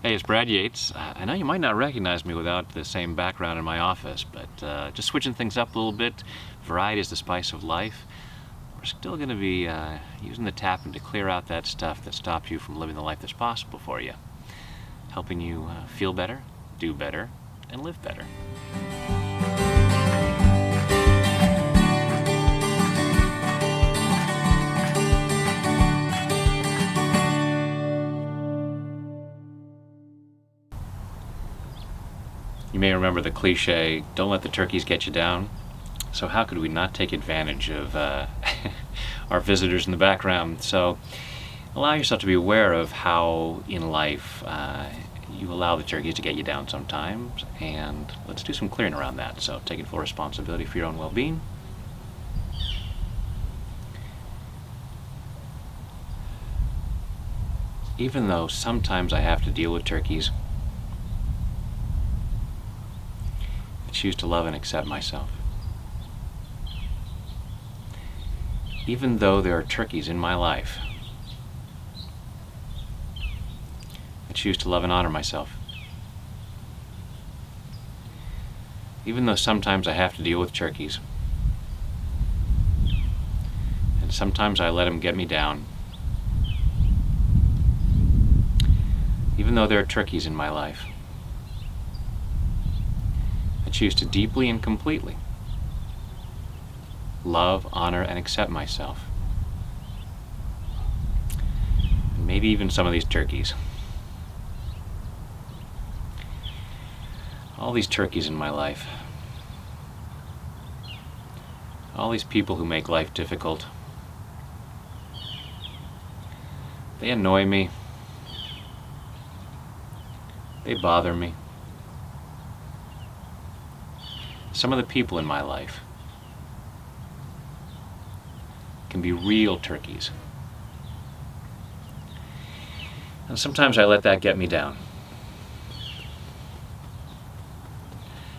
Hey, it's Brad Yates. I know you might not recognize me without the same background in my office, but just switching things up a little bit. Variety is the spice of life. We're still going to be using the tapping to clear out that stuff that stops you from living the life that's possible for you, helping you feel better, do better, and live better. You may remember the cliche, don't let the turkeys get you down. So how could we not take advantage of our visitors in the background? So allow yourself to be aware of how in life you allow the turkeys to get you down sometimes, and let's do some clearing around that. So taking full responsibility for your own well-being. Even though sometimes I have to deal with turkeys, I choose to love and accept myself. Even though there are turkeys in my life, I choose to love and honor myself. Even though sometimes I have to deal with turkeys, and sometimes I let them get me down, even though there are turkeys in my life, I choose to deeply and completely love, honor, and accept myself. And maybe even some of these turkeys. All these turkeys in my life. All these people who make life difficult. They annoy me. They bother me. Some of the people in my life can be real turkeys. And sometimes I let that get me down.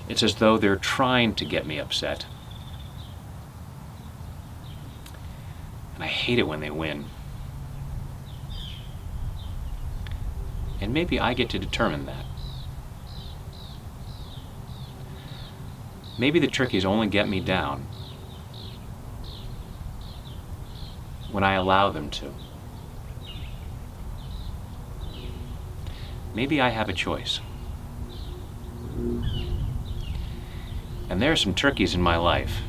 It's as though they're trying to get me upset. And I hate it when they win. And maybe I get to determine that. Maybe the turkeys only get me down when I allow them to. Maybe I have a choice. And there are some turkeys in my life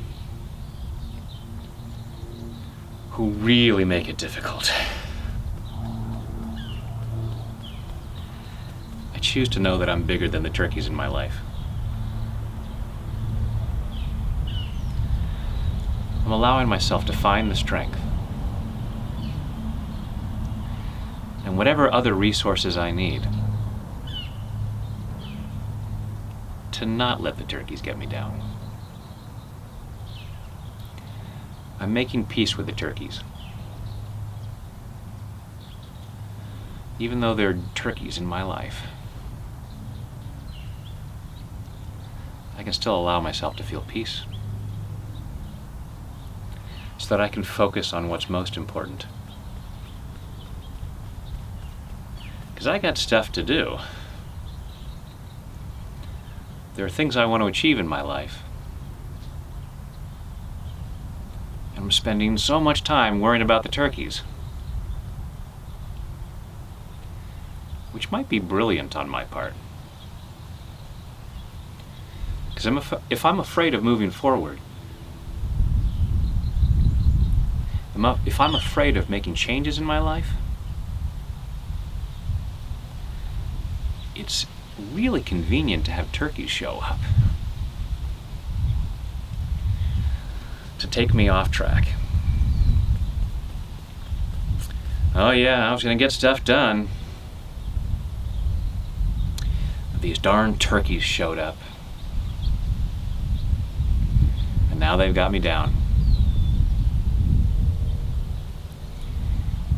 who really make it difficult. I choose to know that I'm bigger than the turkeys in my life. I'm allowing myself to find the strength and whatever other resources I need to not let the turkeys get me down. I'm making peace with the turkeys. Even though there are turkeys in my life, I can still allow myself to feel peace so that I can focus on what's most important. Because I got stuff to do. There are things I want to achieve in my life. And I'm spending so much time worrying about the turkeys, which might be brilliant on my part. Because if I'm afraid of moving forward, if I'm afraid of making changes in my life, it's really convenient to have turkeys show up to take me off track. Oh yeah, I was going to get stuff done. But these darn turkeys showed up. And now they've got me down.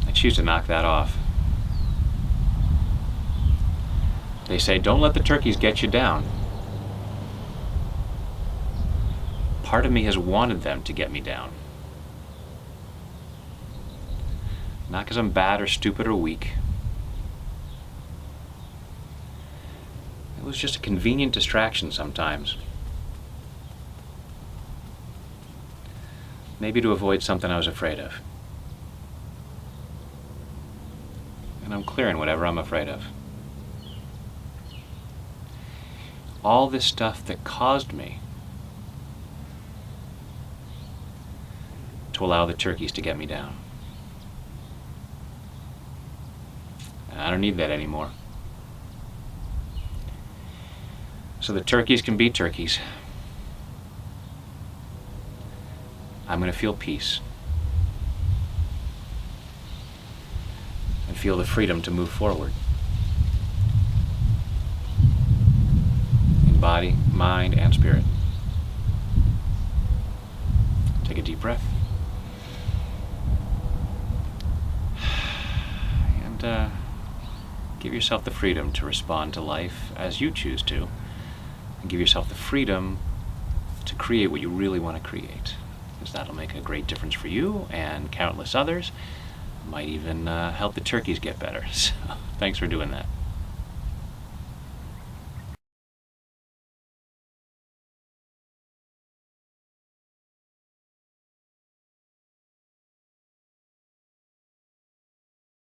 I choose to knock that off. They say, don't let the turkeys get you down. Part of me has wanted them to get me down. Not because I'm bad or stupid or weak, It was just a convenient distraction sometimes. Maybe to avoid something I was afraid of. And I'm clearing whatever I'm afraid of. All this stuff that caused me to allow the turkeys to get me down. I don't need that anymore. So the turkeys can be turkeys. I'm going to feel peace and feel the freedom to move forward in body, mind, and spirit. Take a deep breath. And give yourself the freedom to respond to life as you choose to. And give yourself the freedom to create what you really want to create. Because that'll make a great difference for you and countless others. Might even help the turkeys get better. So thanks for doing that.